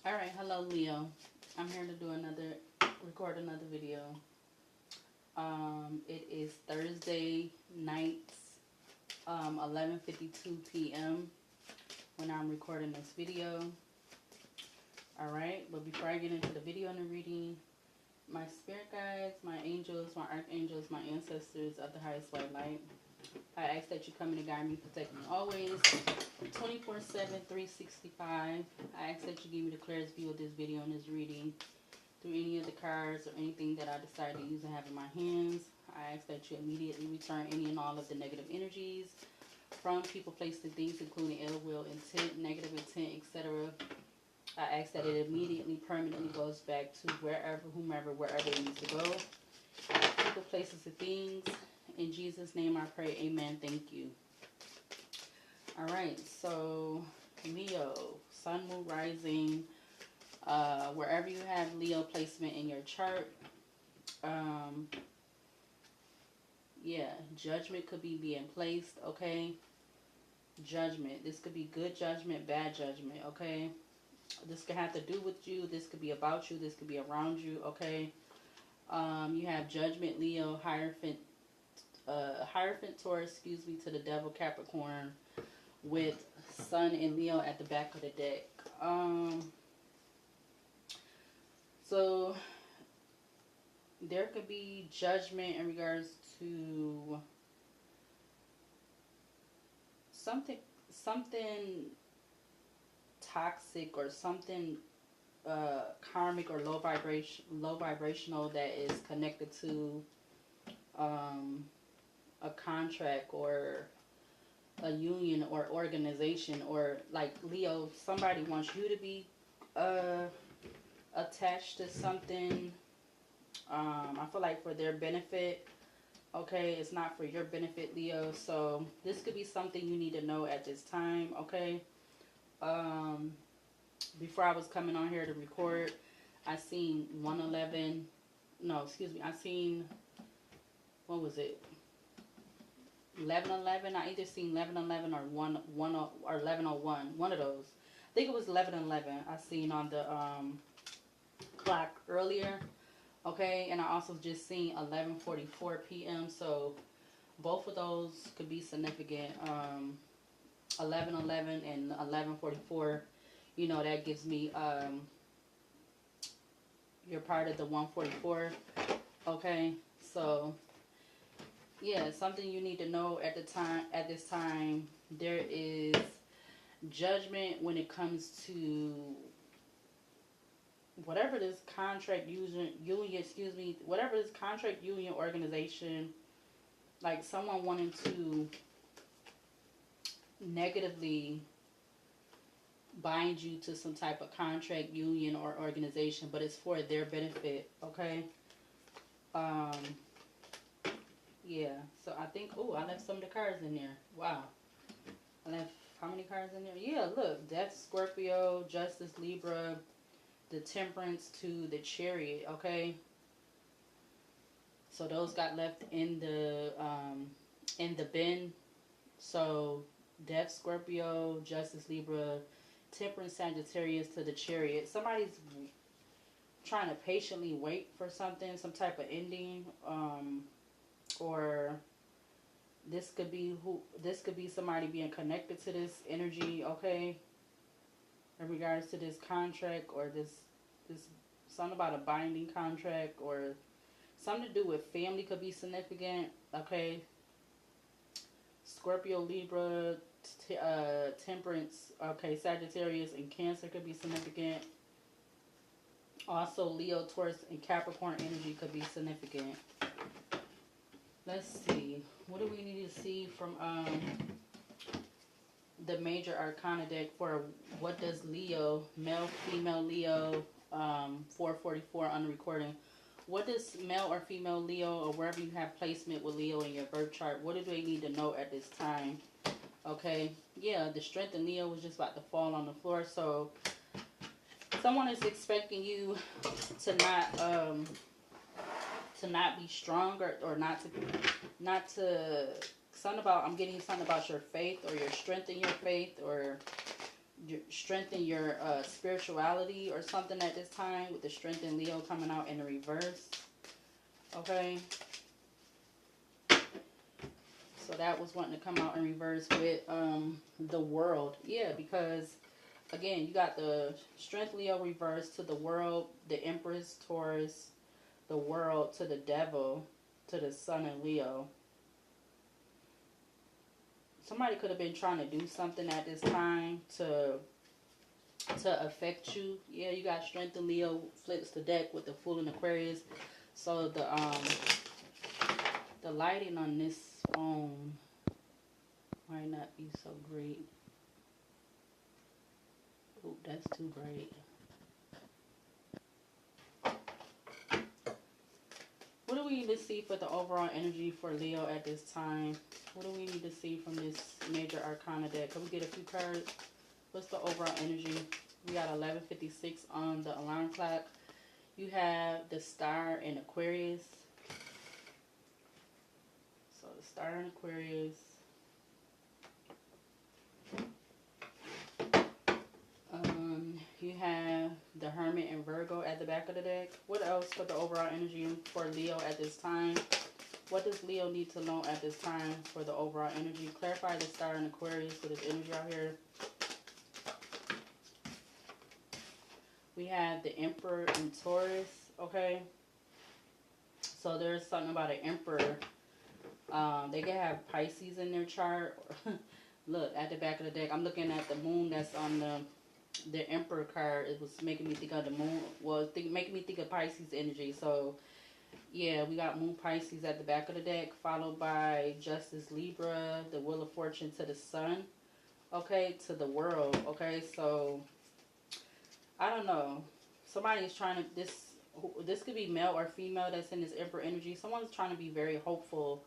Alright, hello Leo. I'm here to record another video. It is Thursday night, 11:52 p.m. when I'm recording this video. Alright, but before I get into the video and the reading, my spirit guides, my angels, my archangels, my ancestors of the highest white light, I ask that you come in and guide me, protect me always, 24/7, 365. I ask that you give me the clearest view of this video and this reading through any of the cards or anything that I decide to use and have in my hands. I ask that you immediately return any and all of the negative energies from people, places, and things, including ill will, intent, negative intent, etc. I ask that it immediately, permanently goes back to wherever, whomever, wherever it needs to go. People, places, and things. In Jesus' name I pray, amen, thank you. Alright, so Leo, Sun, Moon, Rising, wherever you have Leo placement in your chart, yeah, judgment could be being placed, okay? Judgment. This could be good judgment, bad judgment, okay? This could have to do with you. This could be about you. This could be around you, okay? You have Judgment, Leo, Hierophant, Taurus, to the Devil, Capricorn, with Sun and Leo at the back of the deck. So there could be judgment in regards to something toxic or something karmic or low vibrational that is connected to a contract or a union or organization, or like Leo, somebody wants you to be attached to something. I feel like for their benefit, okay? It's not for your benefit, Leo. So this could be something you need to know at this time, okay? Before I was coming on here to record, I seen 111. No, excuse me. I seen, what was it? 1111. I either seen 1111 or 1101. One of those. I think it was 1111. I seen on the clock earlier. Okay, and I also just seen 11:44 p.m. So both of those could be significant. 11:11 and 11:44. You know, that gives me you're part of the 144. Okay, so yeah, something you need to know at this time, there is judgment when it comes to whatever this contract union, whatever this contract union organization, like someone wanting to negatively bind you to some type of contract union or organization, but it's for their benefit, okay? Yeah, so I think, oh, I left some of the cards in there. Wow. I left how many cards in there? Yeah, look, Death, Scorpio, Justice, Libra, the Temperance to the Chariot, okay? So those got left in the bin. So Death, Scorpio, Justice, Libra, Temperance, Sagittarius to the Chariot. Somebody's trying to patiently wait for something, some type of ending, or this could be somebody being connected to this energy, okay? In regards to this contract or this something about a binding contract or something to do with family could be significant, okay? Scorpio, Libra, Temperance, okay, Sagittarius and Cancer could be significant. Also, Leo, Taurus, and Capricorn energy could be significant. Let's see. What do we need to see from the major arcana deck for what does Leo, male, female Leo, 444 on the recording. What does male or female Leo, or wherever you have placement with Leo in your birth chart, what do they need to know at this time? Okay, yeah, the strength in Leo was just about to fall on the floor, so someone is expecting you to not be strong or not to something about, I'm getting something about your faith or your strength in your faith, or strengthen your spirituality or something at this time, with the strength in Leo coming out in the reverse. Okay. So that was wanting to come out in reverse with the world. Yeah, because again, you got the strength Leo reverse to the world, the Empress Taurus, the world to the devil, to the sun in Leo. Somebody could have been trying to do something at this time to affect you. Yeah, you got strength in Leo flips the deck with the Fool in Aquarius. So the lighting on this phone might not be so great. Oh, that's too bright. What do we need to see for the overall energy for Leo at this time? What do we need to see from this major arcana deck? Can we get a few cards? What's the overall energy? We got 11:56 on the alarm clock. You have the star in Aquarius. So the star in Aquarius. You have the Hermit and Virgo at the back of the deck. What else for the overall energy for Leo at this time? What does Leo need to know at this time for the overall energy? Clarify the star in Aquarius with this energy out here. We have the Emperor in Taurus, okay? So there's something about an Emperor. They can have Pisces in their chart. Look, at the back of the deck, I'm looking at the moon that's on the Emperor card. It was making me think of the moon. Well, making me think of Pisces energy. So, yeah, we got Moon Pisces at the back of the deck, followed by Justice Libra, the Wheel of Fortune to the Sun, okay, to the world, okay. So, I don't know. Somebody's trying to, this could be male or female that's in this Emperor energy. Someone's trying to be very hopeful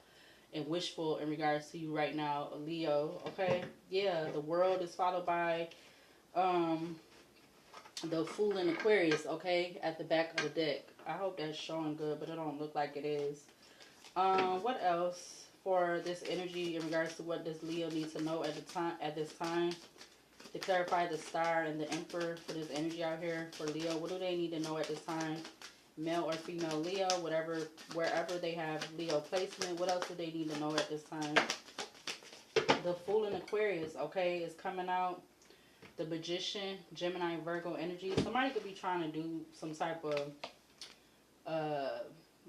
and wishful in regards to you right now, Leo, okay. Yeah, the world is followed by the Fool in Aquarius, okay, at the back of the deck. I hope that's showing good, but it don't look like it is. What else for this energy in regards to what does Leo need to know at this time? To clarify the star and the Emperor for this energy out here for Leo. What do they need to know at this time? Male or female Leo, wherever they have Leo placement. What else do they need to know at this time? The Fool in Aquarius, okay, is coming out. The Magician, Gemini, Virgo energy. Somebody could be trying to do some type of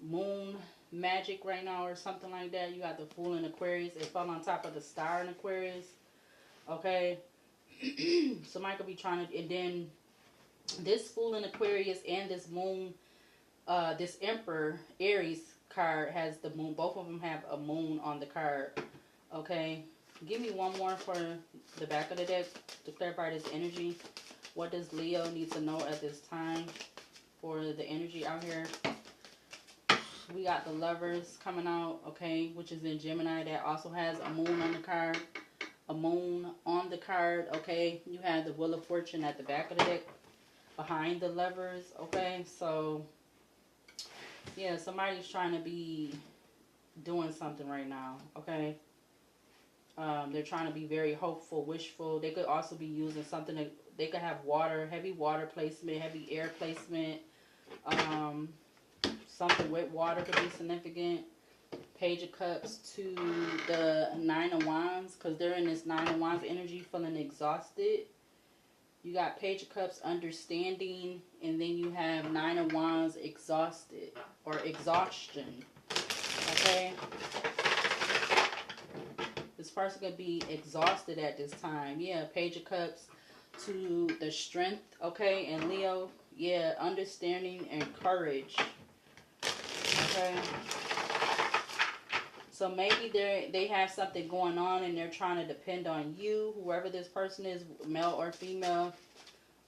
moon magic right now or something like that. You got the Fool in Aquarius. It fell on top of the star in Aquarius. Okay. Somebody could be trying to, and then this Fool in Aquarius and this moon, this Emperor Aries card has the moon. Both of them have a moon on the card. Okay. Give me one more for the back of the deck to clarify this energy. What does Leo need to know at this time for the energy out here? We got the Lovers coming out, okay, which is in Gemini. That also has a moon on the card. A moon on the card, okay. You have the Wheel of Fortune at the back of the deck behind the Lovers, okay. So, yeah, somebody's trying to be doing something right now, okay. They're trying to be very hopeful, wishful. They could also be using something that they could have heavy water placement, heavy air placement. Something with water could be significant. Page of Cups to the Nine of Wands, because they're in this Nine of Wands energy, feeling exhausted. You got Page of Cups, understanding, and then you have Nine of Wands, exhausted or exhaustion. Okay. This person could be exhausted at this time. Yeah, Page of Cups to the Strength, okay, and Leo, yeah, understanding and courage, okay. So maybe they have something going on and they're trying to depend on you, whoever this person is, male or female.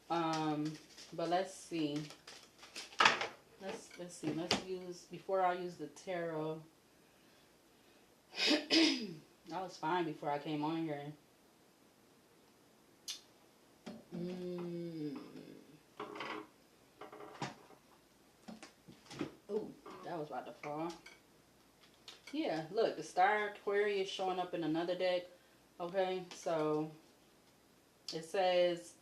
But let's see. Let's see. Let's use, before I use the tarot. I was fine before I came on here. Oh, that was about to fall. Yeah, look, the Star Aquarius showing up in another deck. Okay, so It says,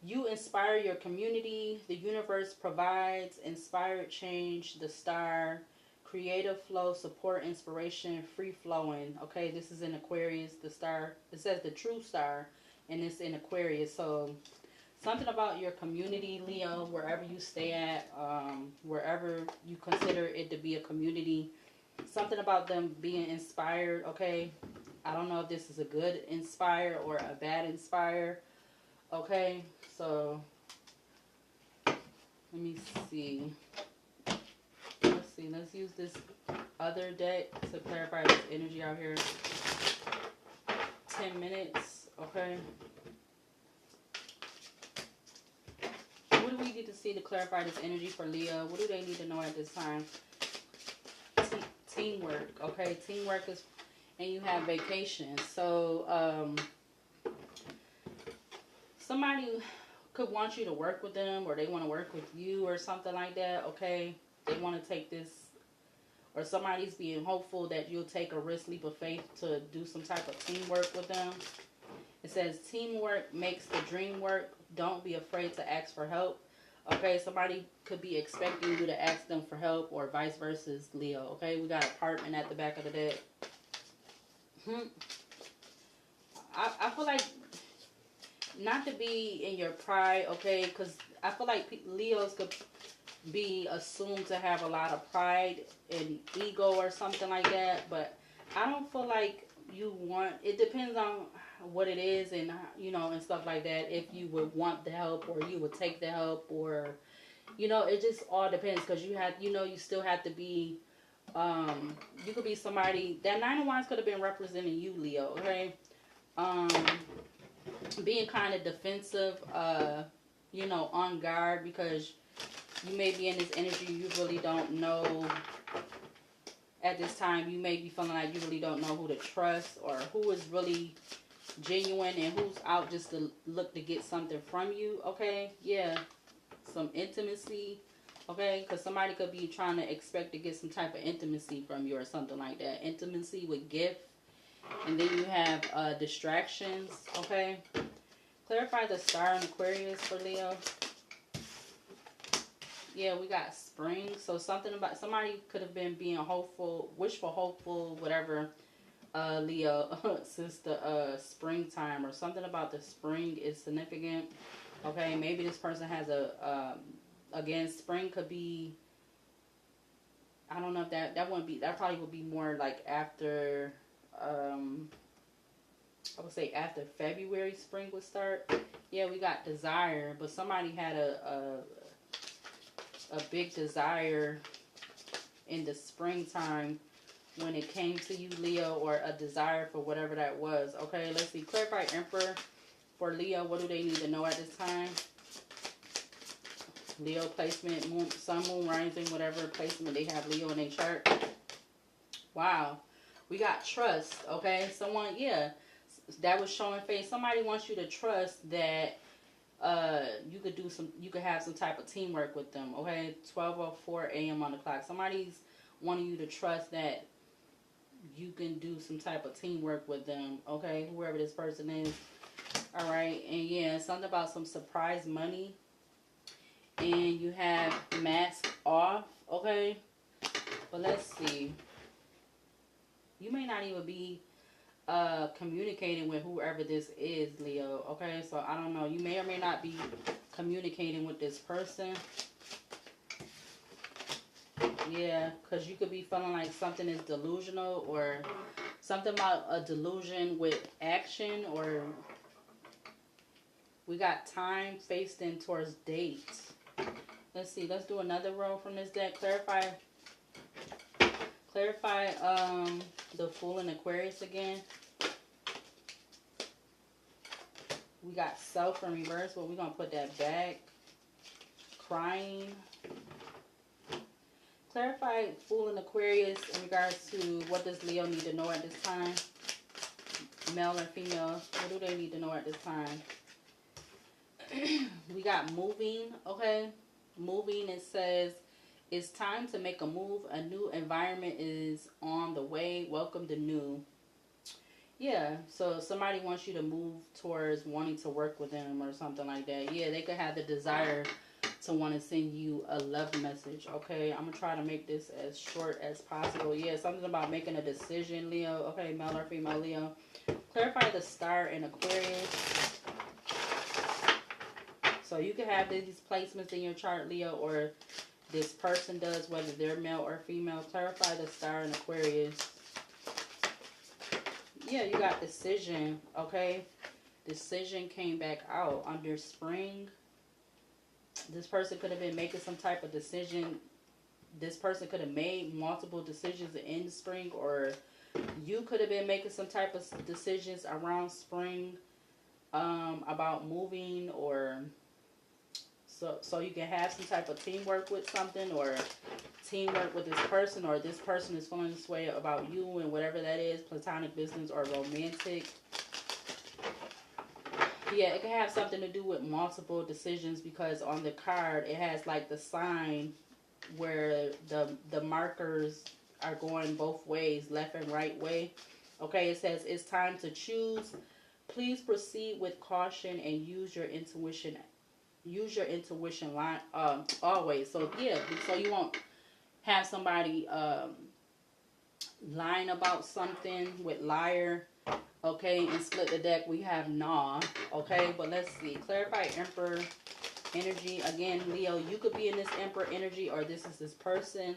you inspire your community. The universe provides inspired change. The star, creative flow, support, inspiration, free flowing. Okay, this is in Aquarius. The star, it says the true star, and it's in Aquarius. So something about your community, Leo, wherever you stay at, wherever you consider it to be a community, something about them being inspired. Okay, I don't know if this is a good inspire or a bad inspire. Okay, so let me see. Let's use this other deck to clarify this energy out here. 10 minutes, okay? What do we need to see to clarify this energy for Leo? What do they need to know at this time? Teamwork, okay? Teamwork is, and you have vacation. So, somebody could want you to work with them, or they want to work with you or something like that, okay? They want to take this, or somebody's being hopeful that you'll take a risk, leap of faith to do some type of teamwork with them. It says teamwork makes the dream work. Don't be afraid to ask for help. Okay, somebody could be expecting you to ask them for help, or vice versa, Leo. Okay, we got apartment at the back of the deck. I feel like, not to be in your pride, okay, because I feel like Leos could be assumed to have a lot of pride and ego or something like that, but I don't feel like you want, it depends on what it is, and you know, and stuff like that, if you would want the help or you would take the help, or you know, it just all depends, because you have, you know, you still have to be, you could be somebody, that Nine of Wands could have been representing you, Leo, okay? Being kind of defensive, you know, on guard, because you may be in this energy, you really don't know, at this time, you may be feeling like you really don't know who to trust, or who is really genuine and who's out just to look to get something from you, okay? Yeah, some intimacy, okay? Because somebody could be trying to expect to get some type of intimacy from you or something like that. Intimacy with gift. And then you have distractions, okay? Clarify the star in Aquarius for Leo. Yeah, we got spring. So something about, somebody could have been being hopeful, wishful, hopeful, whatever, Leo, since the springtime, or something about the spring is significant. Okay, maybe this person has a, again, spring could be, I don't know if that wouldn't be, that probably would be more like after, I would say after February, spring would start. Yeah, we got desire, but somebody had a big desire in the springtime when it came to you, Leo, or a desire for whatever that was. Okay, let's see. Clarify Emperor for Leo. What do they need to know at this time? Leo placement, moon, sun, moon, rising, whatever placement they have Leo in their chart. Wow. We got trust, okay? Someone, yeah, that was showing face. Somebody wants you to trust that you could do some, you could have some type of teamwork with them, okay? 12:04 a.m. on the clock. Somebody's wanting you to trust that you can do some type of teamwork with them, okay? Whoever this person is. All right, and yeah, something about some surprise money. And you have mask off, okay? But let's see. You may not even be communicating with whoever this is, Leo, okay? So I don't know. You may or may not be communicating with this person. Yeah, because you could be feeling like something is delusional, or something about a delusion with action, or we got time faced in towards dates. Let's see. Let's do another row from this deck. Clarify the Fool in Aquarius again. We got Self in reverse, but we're going to put that back. Crying. Clarify Fool in Aquarius in regards to what does Leo need to know at this time. Male or female. What do they need to know at this time? We got moving, okay? Moving, it says, it's time to make a move. A new environment is on the way. Welcome the new. Yeah, so somebody wants you to move towards wanting to work with them or something like that. Yeah, they could have the desire to want to send you a love message. Okay, I'm gonna try to make this as short as possible. Yeah, something about making a decision, Leo. Okay, male or female, Leo. Clarify the star in Aquarius. So you can have these placements in your chart, Leo, or this person does, whether they're male or female. Clarify the star in Aquarius. Yeah, you got decision, okay? Decision came back out under spring. This person could have been making some type of decision. This person could have made multiple decisions in spring, or you could have been making some type of decisions around spring, about moving, or so you can have some type of teamwork with something, or teamwork with this person, or this person is feeling this way about you, and whatever that is, platonic, business, or romantic. Yeah, it can have something to do with multiple decisions, because on the card it has like the sign where the markers are going both ways, left and right way. Okay, it says it's time to choose. Please proceed with caution and use your intuition. Use your intuition line always. So yeah, so you won't have somebody lying about something with liar. Okay, and split the deck we have nah. Okay, but let's see. Clarify Emperor energy. Again, Leo, you could be in this Emperor energy, or this is this person.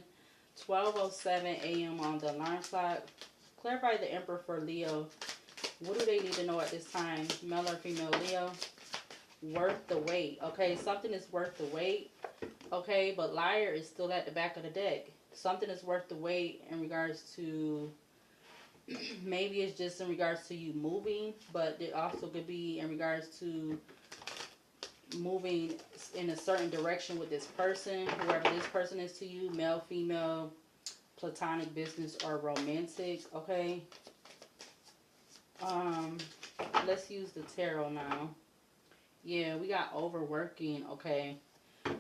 12:07 a.m. on the alarm clock. Clarify the Emperor for Leo. What do they need to know at this time? Male or female, Leo? Worth the wait. Okay, something is worth the wait. Okay, but liar is still at the back of the deck. Something is worth the wait in regards to, maybe it's just in regards to you moving, but it also could be in regards to moving in a certain direction with this person, whoever this person is to you, male, female, platonic, business, or romantic. Okay, let's use the tarot now. Yeah, we got overworking. Okay,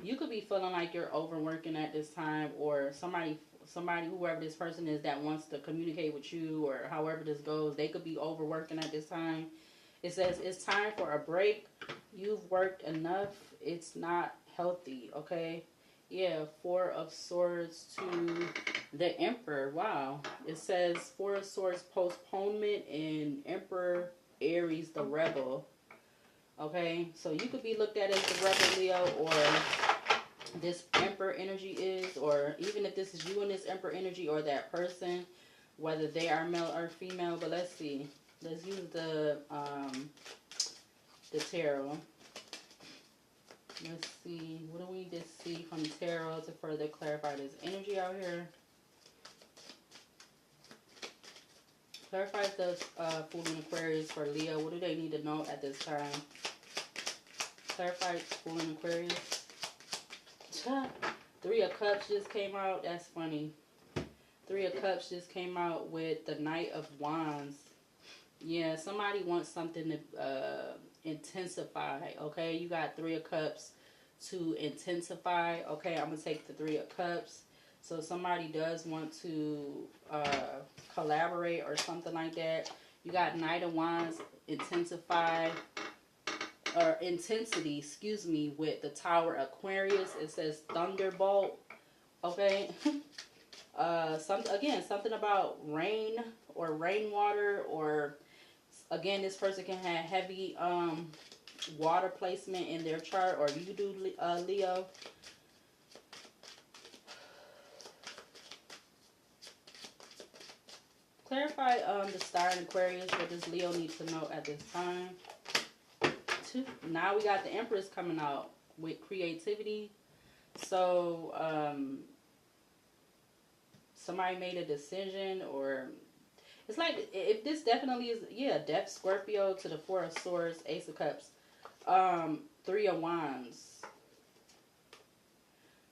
you could be feeling like you're overworking at this time, or somebody, whoever this person is that wants to communicate with you, or however this goes, they could be overworking at this time. It says it's time for a break. You've worked enough. It's not healthy. Okay, yeah. Four of Swords to the Emperor. Wow. It says Four of Swords postponement, and Emperor Aries the rebel. Okay, so you could be looked at as the rebel, Leo, or this Emperor energy is, or even if this is you in this Emperor energy, or that person, whether they are male or female. But let's see. Let's use the tarot. Let's see. What do we need to see from the tarot to further clarify this energy out here? Clarify the Fool in Aquarius for Leo. What do they need to know at this time? Clarify Fool in Aquarius. Three of Cups just came out. That's funny. Three of Cups just came out with the Knight of Wands. Yeah, somebody wants something to intensify. Okay, you got Three of Cups to intensify. Okay, I'm going to take the Three of Cups. So somebody does want to collaborate or something like that. You got Knight of Wands, intensify, or intensity, excuse me, with the Tower Aquarius. It says Thunderbolt. Okay. Something about rain or rainwater, or again, this person can have heavy water placement in their chart, or you do, Leo. Clarify the star in Aquarius. What does Leo need to know at this time? Now we got the Empress coming out with creativity. So somebody made a decision, or it's like, if this definitely is, yeah, Death, Scorpio to the Four of Swords, Ace of Cups, Three of Wands.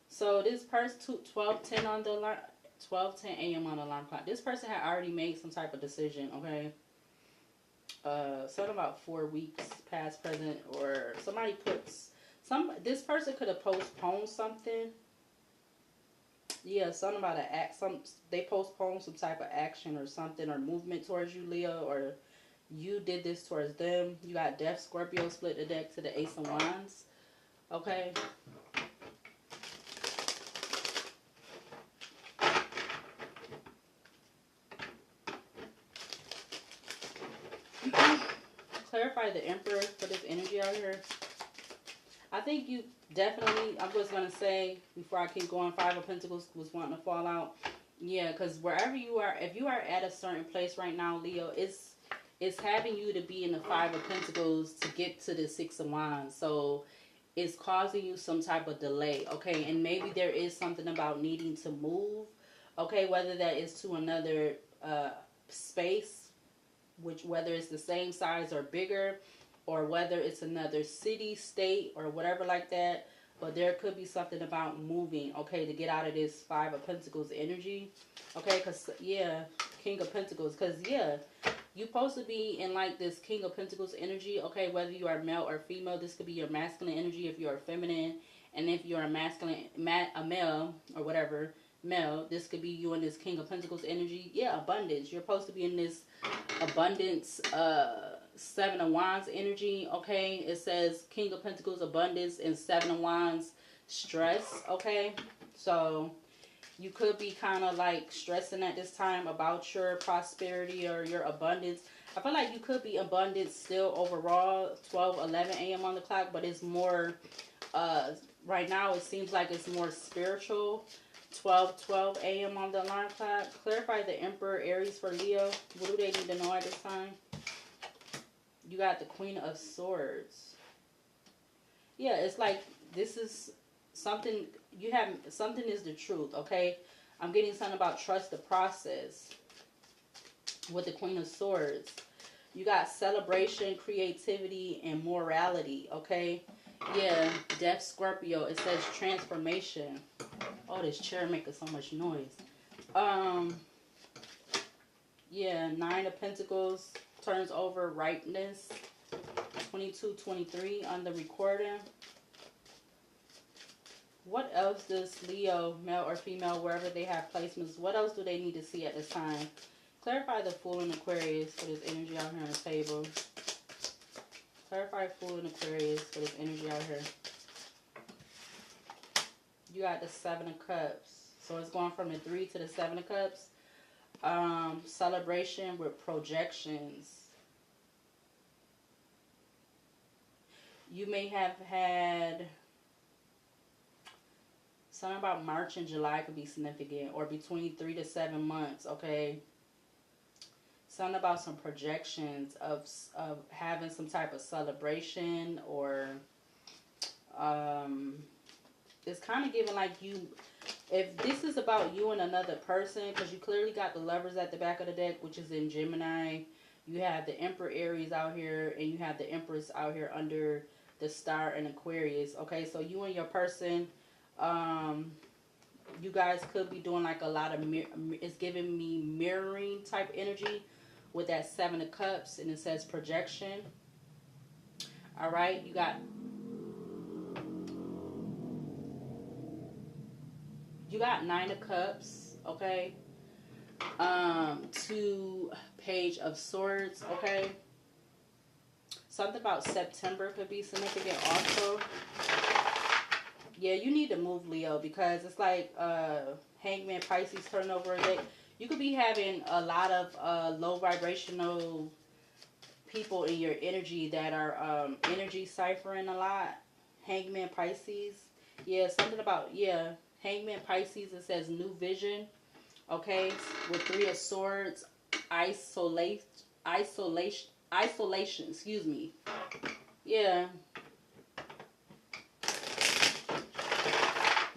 So this person, 12:10 on the alarm, 12:10 a.m. on the alarm clock. This person had already made some type of decision. Okay. Something about 4 weeks past, present, or somebody puts this person could have postponed something. Yeah, something about they postponed some type of action or something, or movement towards you, Leo, or You did this towards them. You got Death, Scorpio, split the deck to the Ace of Wands. Okay. Clarify the Emperor for this energy out here. I think you definitely, I'm just going to say, before I keep going, Five of Pentacles was wanting to fall out. Yeah, because wherever you are, if you are at a certain place right now, Leo, it's having you to be in the Five of Pentacles to get to the Six of Wands. So it's causing you some type of delay, okay? And maybe there is something about needing to move, okay? Whether that is to another space, which whether it's the same size or bigger, or whether it's another city, state, or whatever like that. But there could be something about moving, okay, to get out of this Five of Pentacles energy, okay? Because, yeah, King of Pentacles, because, yeah, you're supposed to be in, like, this King of Pentacles energy, okay? Whether you are male or female, this could be your masculine energy if you're feminine. And if you're a masculine, a male, or whatever, male, this could be you in this King of Pentacles energy. Yeah, abundance. You're supposed to be in this abundance, Seven of Wands energy, okay? It says King of Pentacles, abundance, and Seven of Wands, stress, okay? So you could be kind of like stressing at this time about your prosperity or your abundance. I feel like you could be abundant still overall, 12:11 a.m. on the clock, but it's more, right now it seems like it's more spiritual, 12:12 a.m. on the alarm clock. Clarify the Emperor, Aries for Leo. What do they need to know at this time? You got the Queen of Swords. Yeah, it's like this is something you have. Something is the truth, okay? I'm getting something about trust the process with the Queen of Swords. You got celebration, creativity, and morality, okay? Yeah, Death, Scorpio. It says transformation. Oh, this chair making so much noise. Yeah, Nine of Pentacles. Turns over, ripeness, 22-23 on the recording. What else does Leo, male or female, wherever they have placements, what else do they need to see at this time? Clarify the Fool in Aquarius for this energy out here on the table. Clarify Fool in Aquarius for this energy out here. You got the Seven of Cups. So it's going from the 3 to the 7 of Cups. Celebration with projections. You may have had something about March and July could be significant, or between 3 to 7 months, okay? Something about some projections of having some type of celebration, or it's kind of giving like you, if this is about you and another person, because you clearly got the Lovers at the back of the deck, which is in Gemini. You have the Emperor Aries out here, and you have the Empress out here under the Star in Aquarius. Okay, so you and your person, you guys could be doing like a lot of, it's giving me mirroring type energy with that Seven of Cups, and it says projection. All right, you got Nine of Cups, okay? 2 Page of Swords, okay? Something about September could be significant also. Yeah, you need to move, Leo, because it's like Hangman, Pisces, turnover a day. You could be having a lot of low vibrational people in your energy that are energy ciphering a lot. Hangman, Pisces. Yeah, something about, yeah, Hangman, Pisces, it says new vision. Okay, with 3 of Swords, isolation, excuse me. Yeah.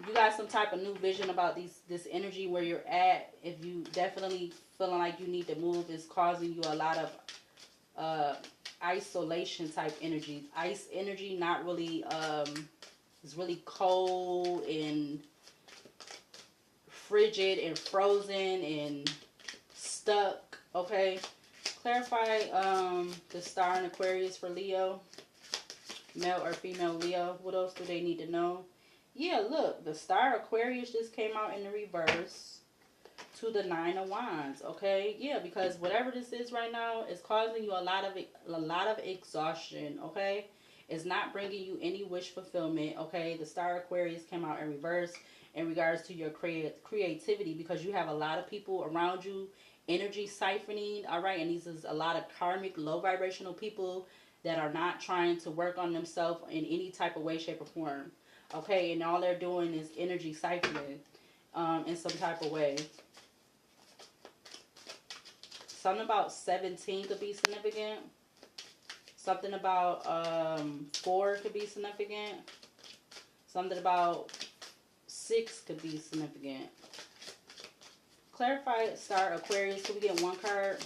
You got some type of new vision about this energy where you're at. If you definitely feeling like you need to move, is causing you a lot of isolation type energy. Ice energy, not really, it's really cold and frigid and frozen and stuck, okay? Clarify the Star in Aquarius for Leo, male or female Leo. What else do they need to know? Yeah, look, the Star Aquarius just came out in the reverse. to the Nine of Wands. Okay, yeah, because whatever this is right now is causing you a lot of exhaustion. Okay, it's not bringing you any wish fulfillment. Okay, the Star Aquarius came out in reverse in regards to your creativity, because you have a lot of people around you energy siphoning. All right, and these is a lot of karmic low vibrational people that are not trying to work on themselves in any type of way, shape, or form. Okay, and all they're doing is energy siphoning in some type of way. Something about 17 could be significant. Something about 4 could be significant. Something about 6 could be significant. Clarify, Star Aquarius. Can we get one card?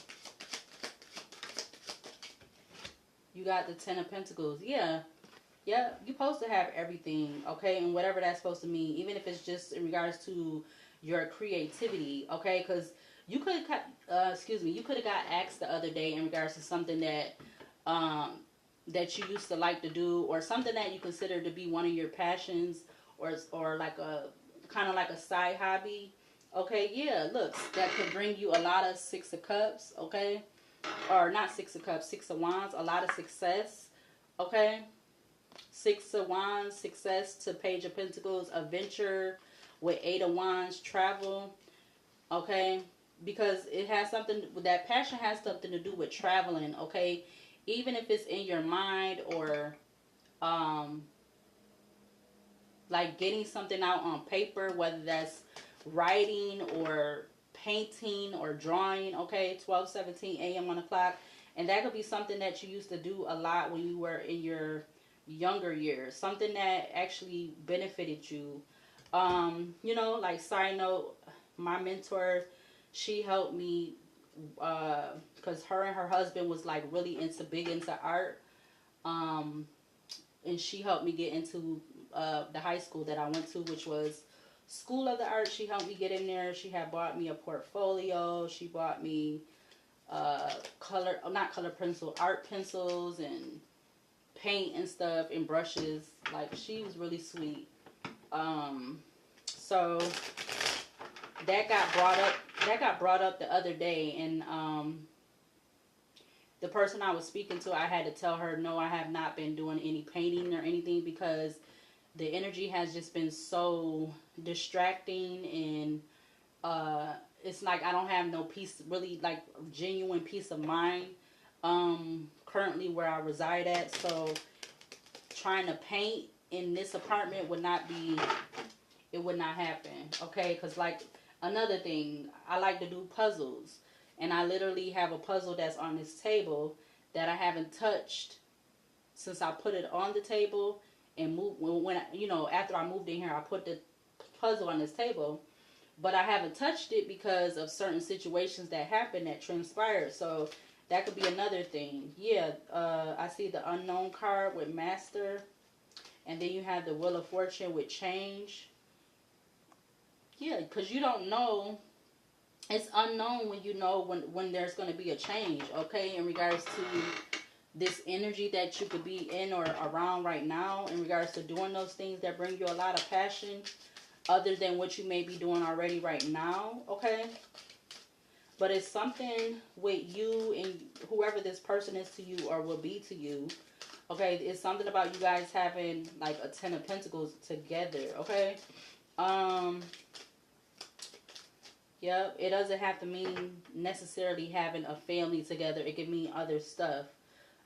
You got the 10 of Pentacles. Yeah. Yeah, you're supposed to have everything, okay? And whatever that's supposed to mean, even if it's just in regards to your creativity, okay? Because you could have, you could have got asked the other day in regards to something that, that you used to like to do, or something that you consider to be one of your passions, or like a kind of like a side hobby, okay? Yeah, look, that could bring you a lot of Six of Cups, okay? Or not Six of Cups, Six of Wands, a lot of success, okay? Six of Wands, success to Page of Pentacles, adventure with Eight of Wands, travel, okay? Because it has something, that passion has something to do with traveling, okay? Even if it's in your mind, or like getting something out on paper, whether that's writing or painting or drawing, okay? 12:17 a.m. on the clock. And that could be something that you used to do a lot when you were in your younger years, something that actually benefited you. You know, like side note, my mentor, she helped me because her and her husband was like really big into art, and she helped me get into the high school that I went to, which was School of the Arts. She helped me get in there. She had bought me a portfolio. She bought me art pencils and paint and stuff and brushes. Like, she was really sweet. So that got brought up the other day, and the person I was speaking to, I had to tell her, no, I have not been doing any painting or anything, because the energy has just been so distracting, and it's like I don't have no peace, really like genuine peace of mind currently where I reside at. So trying to paint in this apartment would not happen, okay? Because, like, another thing, I like to do puzzles, and I literally have a puzzle that's on this table that I haven't touched since I put it on the table and after I moved in here, I put the puzzle on this table, but I haven't touched it because of certain situations that happened, that transpired. So that could be another thing. Yeah, I see the Unknown card with Master, and then you have the Wheel of Fortune with Change. Yeah, because you don't know. It's unknown when you know when there's going to be a change, okay, in regards to this energy that you could be in or around right now, in regards to doing those things that bring you a lot of passion other than what you may be doing already right now, okay? But it's something with you and whoever this person is to you or will be to you, okay? It's something about you guys having like a 10 of Pentacles together, okay? Yep, it doesn't have to mean necessarily having a family together. It can mean other stuff,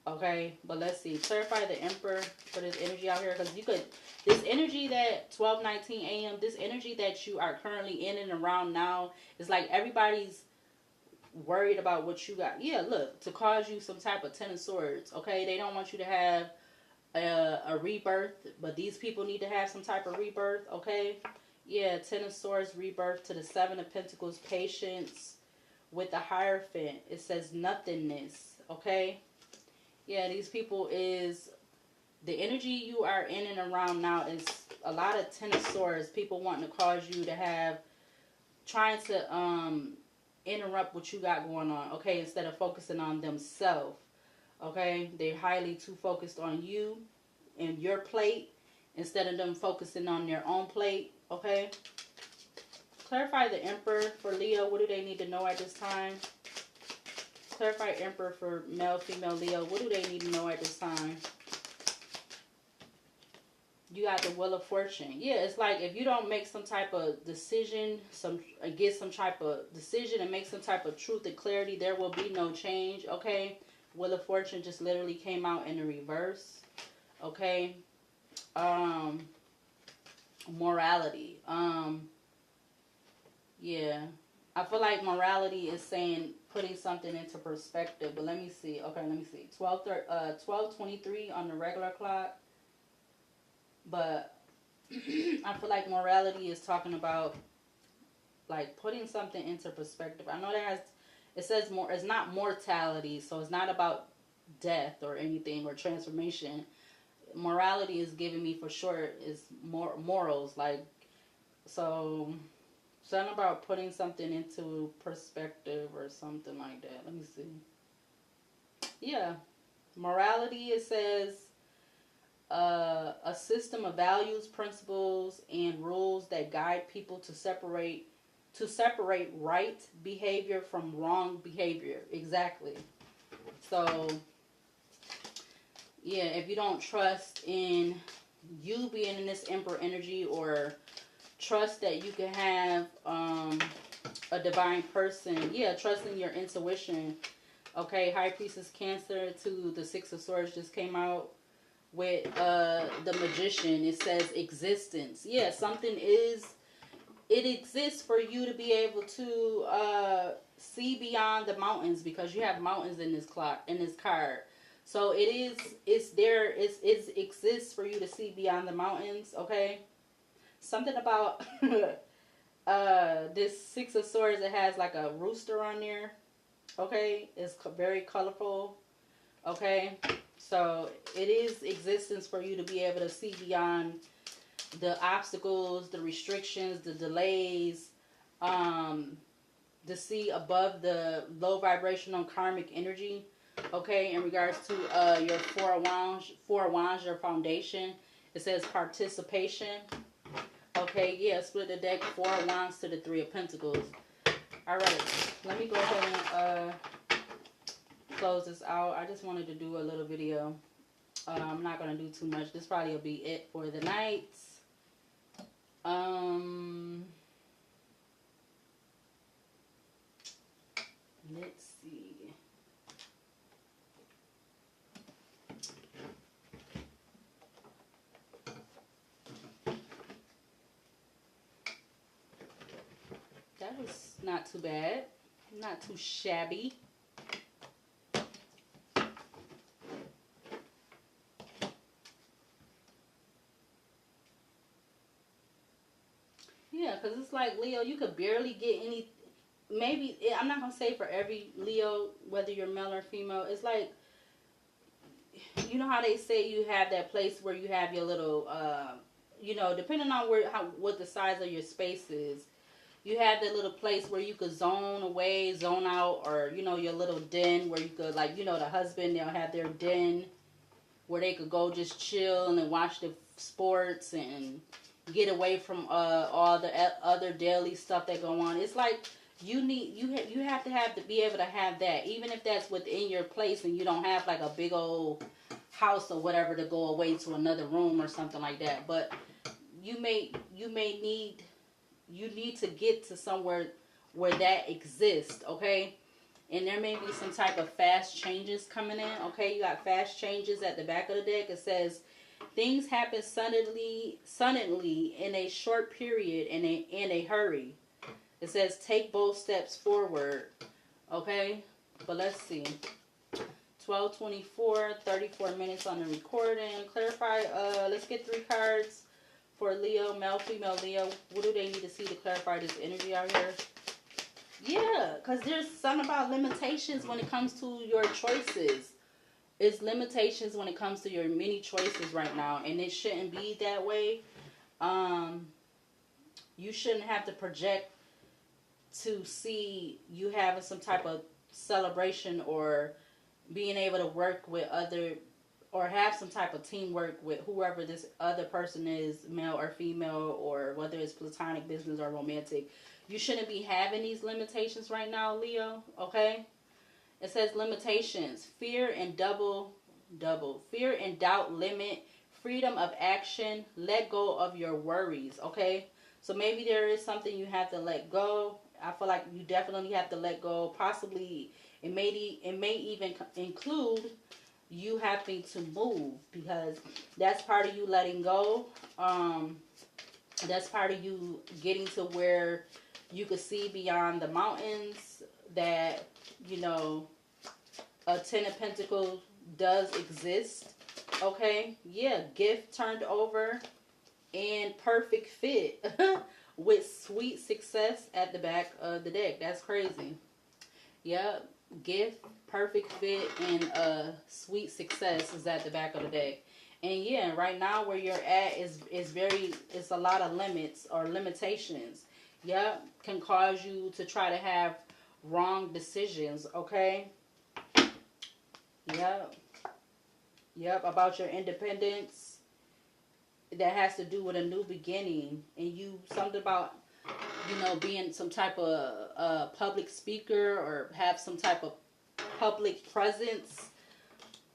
okay? But let's see. Clarify the Emperor for this energy out here, because you could, this energy that 12:19 a.m., this energy that you are currently in and around now, is like everybody's worried about what you got. Yeah, look, to cause you some type of 10 of Swords, okay? They don't want you to have a rebirth, but these people need to have some type of rebirth, okay? Yeah, 10 of Swords, rebirth to the 7 of Pentacles, patience with the Hierophant. It says nothingness, okay? Yeah, these people is, the energy you are in and around now is a lot of 10 of Swords. People wanting to cause you to have, trying to interrupt what you got going on, okay? Instead of focusing on themselves, okay? They're highly too focused on you and your plate instead of them focusing on their own plate, okay? Clarify the Emperor for Leo. What do they need to know at this time? Clarify Emperor for male, female, Leo. What do they need to know at this time? You got the Wheel of Fortune. Yeah, it's like if you don't make some type of decision, get some type of decision and make some type of truth and clarity, there will be no change, okay? Wheel of Fortune just literally came out in the reverse, okay? Morality. Yeah. I feel like morality is saying putting something into perspective, but let me see. Okay, let me see. 12:23 on the regular clock. But I feel like morality is talking about like putting something into perspective. I know it says more, it's not mortality, so it's not about death or anything or transformation. Morality is giving me for short is morals, like, so something about putting something into perspective or something like that. Let me see. Yeah, morality, it says a system of values, principles, and rules that guide people to separate right behavior from wrong behavior. Exactly. So yeah, if you don't trust in you being in this Emperor energy, or trust that you can have a divine person, yeah, trusting your intuition. Okay, High Priestess Cancer to the Six of Swords just came out with the Magician. It says existence. Yeah, it exists for you to be able to see beyond the mountains, because you have mountains in this card. So it's there, it exists for you to see beyond the mountains, okay? Something about this Six of Swords, it has like a rooster on there, okay? It's very colorful, okay? So it is existence for you to be able to see beyond the obstacles, the restrictions, the delays, to see above the low vibrational karmic energy, okay? In regards to your Four of Wands, your foundation, it says participation. Okay, yeah, split the deck, Four of Wands to the Three of Pentacles. All right, let me go ahead and close this out. I just wanted to do a little video. I'm not going to do too much. This probably will be it for the night. Let's see. That was not too bad. Not too shabby. Yeah, because it's like, Leo, you could barely get any, maybe, I'm not going to say for every Leo, whether you're male or female, it's like, you know how they say you have that place where you have your little, depending on what the size of your space is, you have that little place where you could zone away, zone out, or, your little den where you could, like, the husband, they'll have their den where they could go just chill and watch the sports and get away from all the other daily stuff that go on. It's like you have to be able to have that, even if that's within your place and you don't have like a big old house or whatever to go away to another room or something like that. But you need to get to somewhere where that exists, okay? And there may be some type of fast changes coming in, okay? You got fast changes at the back of the deck. It says things happen suddenly in a short period, in a hurry. It says take bold steps forward, okay? But let's see. 12:24, 34 minutes on the recording. Clarify, let's get 3 cards for Leo, male, female Leo. What do they need to see to clarify this energy out here? Yeah, because there's something about limitations when it comes to your choices. It's limitations when it comes to your many choices right now, and it shouldn't be that way. You shouldn't have to project to see you having some type of celebration or being able to work with other or have some type of teamwork with whoever this other person is, male or female, or whether it's platonic, business, or romantic. You shouldn't be having these limitations right now, Leo, okay? It says limitations, fear and fear and doubt limit, freedom of action, let go of your worries, okay? So maybe there is something you have to let go. I feel like you definitely have to let go. Possibly it may even include you having to move, because that's part of you letting go. That's part of you getting to where you could see beyond the mountains, that, you know, a Ten of Pentacles does exist. Okay, yeah, gift turned over and perfect fit with sweet success at the back of the deck. That's crazy. Yep, gift, perfect fit, and sweet success is at the back of the deck. And yeah, right now where you're at is it's a lot of limits or limitations. Yep, can cause you to try to have wrong decisions, okay? Yep. Yep, about your independence. That has to do with a new beginning. And you, something about, you know, being some type of public speaker or have some type of public presence.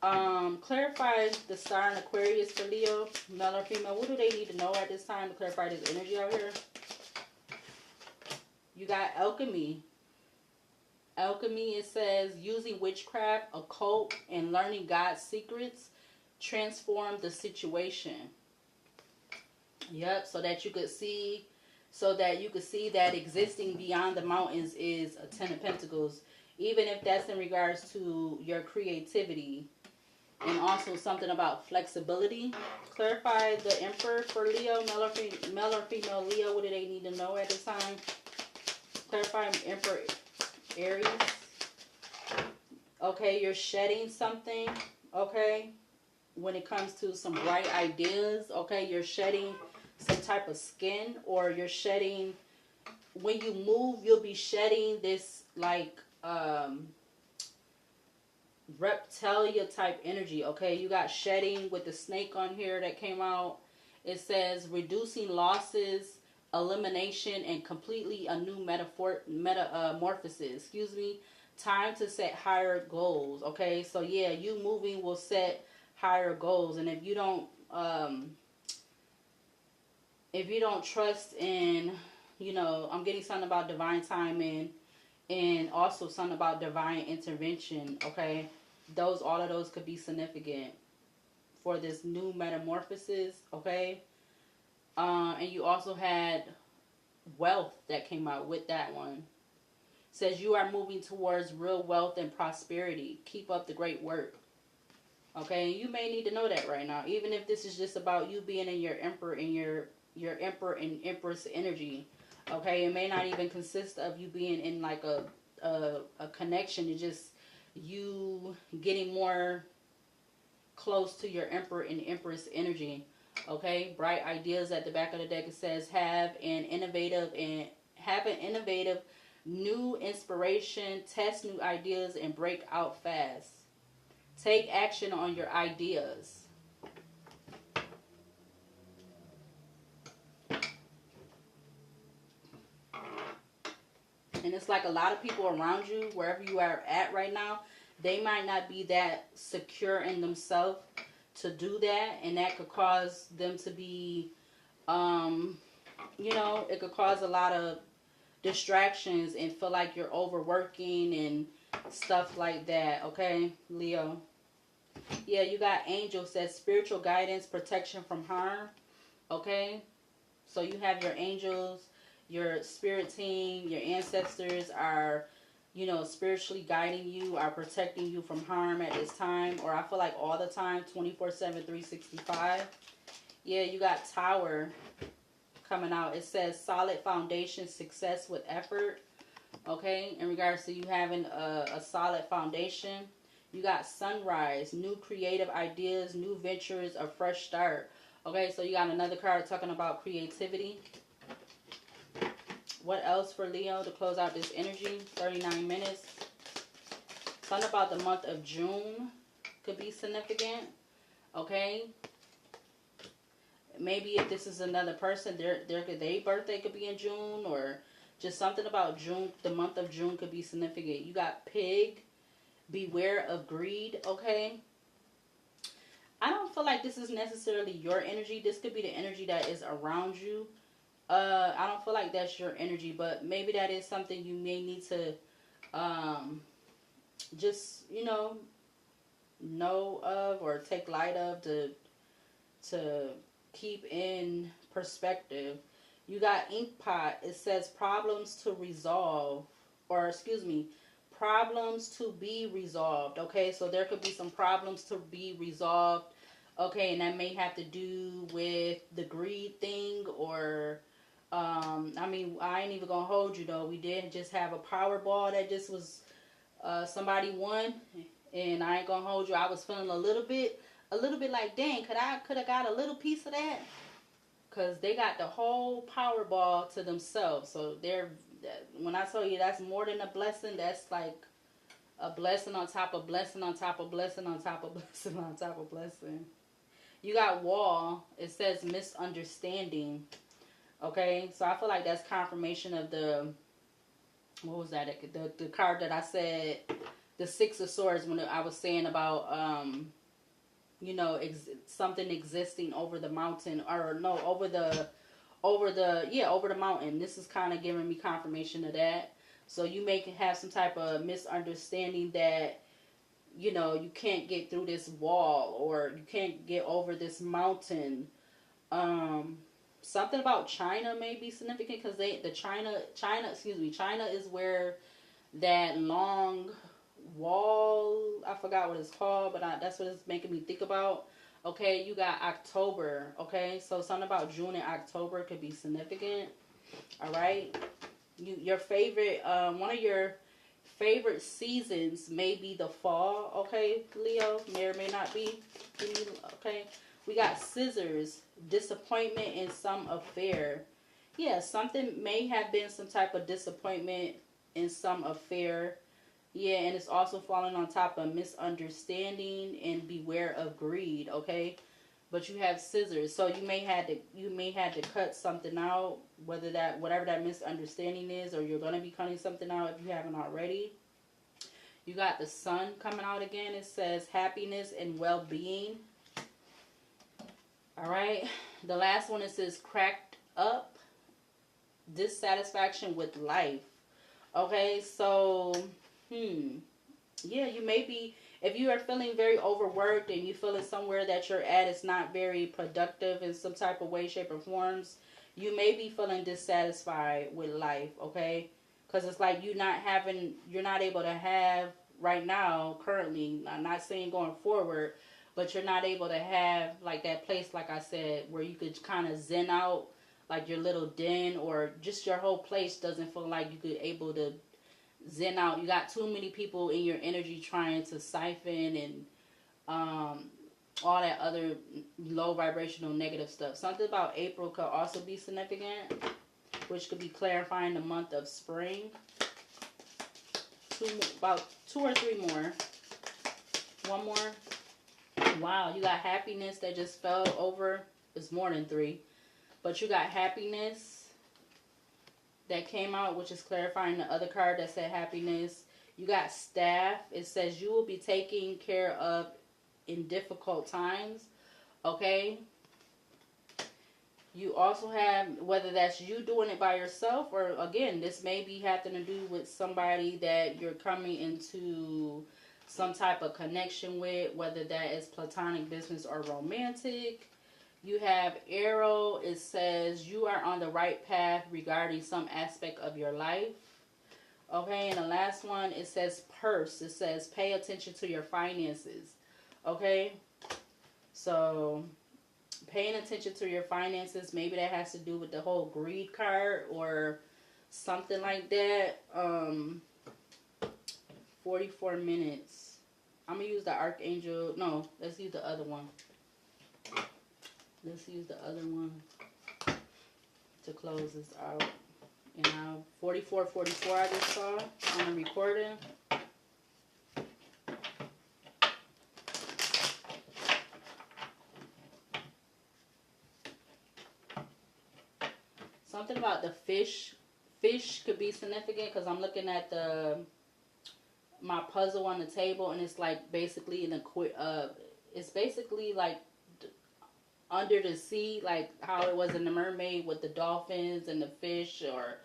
Clarify the star in Aquarius for Leo, male or female. What do they need to know at this time to clarify this energy out here? You got alchemy. Alchemy, it says, using witchcraft, occult, and learning God's secrets transform the situation. Yep, so that you could see that existing beyond the mountains is a Ten of Pentacles, even if that's in regards to your creativity, and also something about flexibility. Clarify the Emperor for Leo, male or female Leo. What do they need to know at this time? Clarify Emperor Aries. Okay, you're shedding something, okay? When it comes to some bright ideas, okay? You're shedding some type of skin, or you're shedding, when you move, you'll be shedding this, like, reptilia type energy, okay? You got shedding with the snake on here that came out. It says reducing losses, elimination, and completely a new metamorphosis. Excuse me. Time to set higher goals. Okay, so yeah, you moving will set higher goals, and if you don't trust in, you know, I'm getting something about divine timing, and also something about divine intervention. Okay, all of those could be significant for this new metamorphosis. Okay. And you also had wealth that came out with that one. Says you are moving towards real wealth and prosperity. Keep up the great work. Okay, and you may need to know that right now, even if this is just about you being in your emperor and your emperor and empress energy. Okay, it may not even consist of you being in like a connection. It's just you getting more close to your emperor and empress energy. Okay, bright ideas at the back of the deck. It says have an innovative new inspiration, test new ideas, and break out fast. Take action on your ideas. And it's like a lot of people around you, wherever you are at right now, they might not be that secure in themselves to do that, and that could cause them to be, you know, it could cause a lot of distractions and feel like you're overworking and stuff like that. Okay, Leo. Yeah, you got angels, says spiritual guidance, protection from harm. Okay, so you have your angels, your spirit team, your ancestors are, you know, spiritually guiding you, are protecting you from harm at this time, or I feel like all the time, 24/7, 365. Yeah, you got Tower coming out. It says solid foundation, success with effort. Okay, in regards to you having a solid foundation. You got Sunrise, new creative ideas, new ventures, a fresh start. Okay, so you got another card talking about creativity. What else for Leo to close out this energy? 39 minutes. Something about the month of June could be significant. Okay? Maybe if this is another person, their birthday could be in June, or just something about June. The month of June could be significant. You got pig. Beware of greed. Okay? I don't feel like this is necessarily your energy. This could be the energy that is around you. I don't feel like that's your energy, but maybe that is something you may need to just, know of or take light of to keep in perspective. You got ink pot. It says problems to resolve, or excuse me, problems to be resolved. Okay, so there could be some problems to be resolved. Okay, and that may have to do with the greed thing, or I mean, I ain't even gonna hold you though. We did just have a Powerball that just was somebody won, and I ain't gonna hold you. I was feeling a little bit like, dang, could have got a little piece of that? Cause they got the whole Powerball to themselves. So when I tell you that's more than a blessing, that's like a blessing on top of blessing on top of blessing on top of blessing on top of blessing. You got wall. It says misunderstanding. Okay, so I feel like that's confirmation of what was that? The card that I said, the Six of Swords, when I was saying about something existing over the mountain, or no, over the mountain. This is kind of giving me confirmation of that. So you may have some type of misunderstanding that you can't get through this wall, or you can't get over this mountain. Something about China may be significant, because China is where that long wall, I forgot what it's called, but that's what it's making me think about. Okay, you got October. Okay, so something about June and October could be significant. All right, your favorite, one of your favorite seasons may be the fall. Okay, Leo, may or may not be. Okay, we got Scissors, disappointment in some affair. Yeah, something may have been some type of disappointment in some affair. Yeah, and it's also falling on top of misunderstanding and beware of greed. Okay, but you have Scissors, so you may have to cut something out, whatever that misunderstanding is, or you're gonna be cutting something out if you haven't already. You got the Sun coming out again. It says happiness and well-being. All right, the last one, it says cracked up, dissatisfaction with life. Okay, so yeah, you may be, if you are feeling very overworked and you feeling somewhere that you're at is not very productive in some type of way, shape, or forms, you may be feeling dissatisfied with life. Okay, because it's like you're not able to have right now, currently. I'm not saying going forward, but you're not able to have like that place, like I said, where you could kind of zen out, like your little den, or just your whole place doesn't feel like you could able to zen out. You got too many people in your energy trying to siphon and all that other low vibrational negative stuff. Something about April could also be significant, which could be clarifying the month of spring. About 2 or 3 more. One more. Wow, you got happiness that just fell over. It's more than 3. But you got happiness that came out, which is clarifying the other card that said happiness. You got staff. It says you will be taken care of in difficult times. Okay. You also have, whether that's you doing it by yourself, or again, this may be having to do with somebody that you're coming into some type of connection with, whether that is platonic, business, or romantic. You have Arrow. It says you are on the right path regarding some aspect of your life. Okay, and the last one, it says purse. It says pay attention to your finances. Okay, so paying attention to your finances, maybe that has to do with the whole greed card or something like that. 44 minutes. I'm going to use the Archangel. No, let's use the other one. Let's use the other one to close this out. And now 44 I just saw on the recording. the fish. Fish could be significant because I'm looking at my puzzle on the table, and it's like basically it's basically like under the sea, like how it was in the Mermaid with the dolphins and the fish, or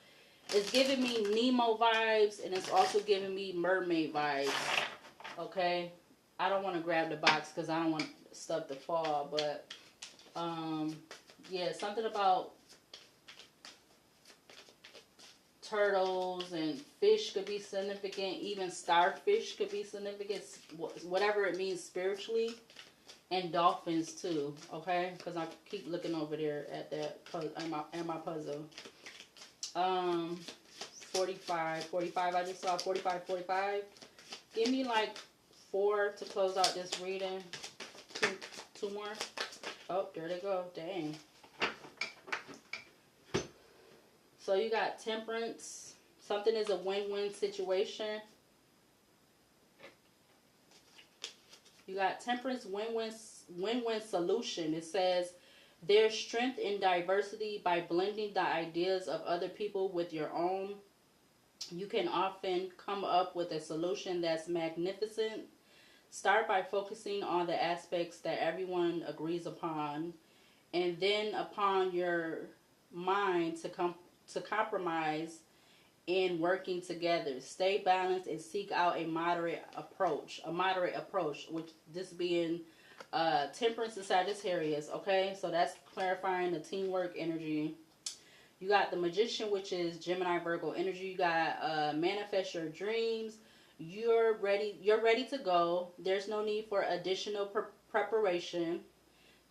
it's giving me Nemo vibes, and it's also giving me mermaid vibes. Okay, I don't want to grab the box because I don't want stuff to fall, but yeah, something about turtles and fish could be significant. Even starfish could be significant, whatever it means spiritually. And dolphins too, okay? Because I keep looking over there at that at my puzzle. 45. I just saw 45. Give me like 4 to close out this reading. Two more. Oh, there they go. Dang. So you got temperance. Something is a win-win situation. You got temperance, win-win solution. It says, there's strength in diversity. By blending the ideas of other people with your own, you can often come up with a solution that's magnificent. Start by focusing on the aspects that everyone agrees upon, and then upon your mind to compromise in working together. Stay balanced and seek out a moderate approach. Which this being temperance and Sagittarius. Okay, so that's clarifying the teamwork energy. You got the Magician, which is Gemini Virgo energy. You got manifest your dreams. You're ready to go. There's no need for additional preparation.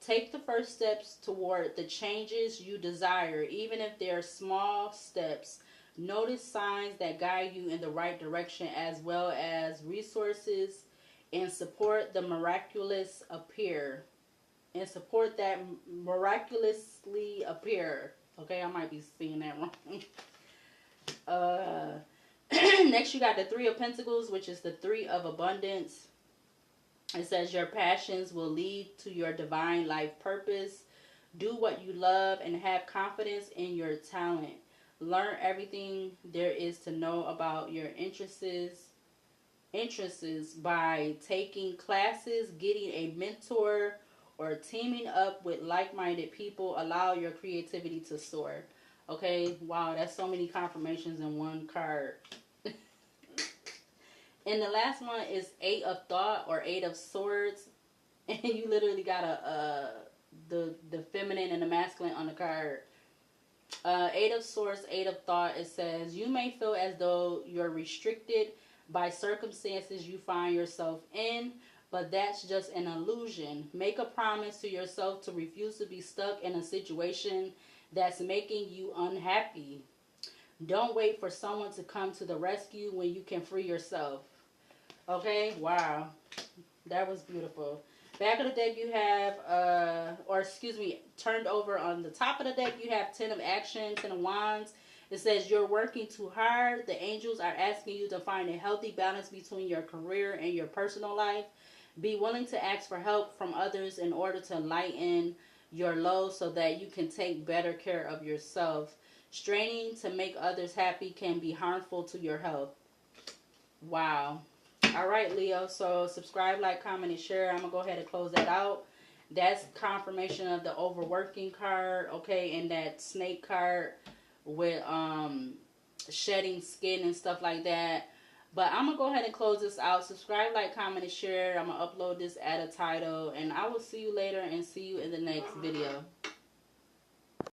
Take the first steps toward the changes you desire, even if they're small steps. Notice signs that guide you in the right direction, as well as resources, and support the miraculous appear. And support that miraculously appear. Okay, I might be seeing that wrong. Next, you got the 3 of Pentacles, which is the 3 of abundance. It says your passions will lead to your divine life purpose. Do what you love and have confidence in your talent. Learn everything there is to know about your interests by taking classes, getting a mentor, or teaming up with like-minded people. Allow your creativity to soar. Okay, wow, that's so many confirmations in one card. And the last one is 8 of Thought or 8 of Swords. And you literally got the feminine and the masculine on the card. 8 of Swords, 8 of Thought. It says, you may feel as though you're restricted by circumstances you find yourself in, but that's just an illusion. Make a promise to yourself to refuse to be stuck in a situation that's making you unhappy. Don't wait for someone to come to the rescue when you can free yourself. Okay, wow. That was beautiful. Back of the deck you have, turned over on the top of the deck you have 10 of Action, 10 of Wands. It says you're working too hard. The angels are asking you to find a healthy balance between your career and your personal life. Be willing to ask for help from others in order to lighten your load so that you can take better care of yourself. Straining to make others happy can be harmful to your health. Wow. All right, Leo. So subscribe, like, comment, and share. I'm going to go ahead and close that out. That's confirmation of the overworking card. Okay. And that snake card with shedding skin and stuff like that. But I'm going to go ahead and close this out. Subscribe, like, comment, and share. I'm going to upload this, add a title. And I will see you later and see you in the next video.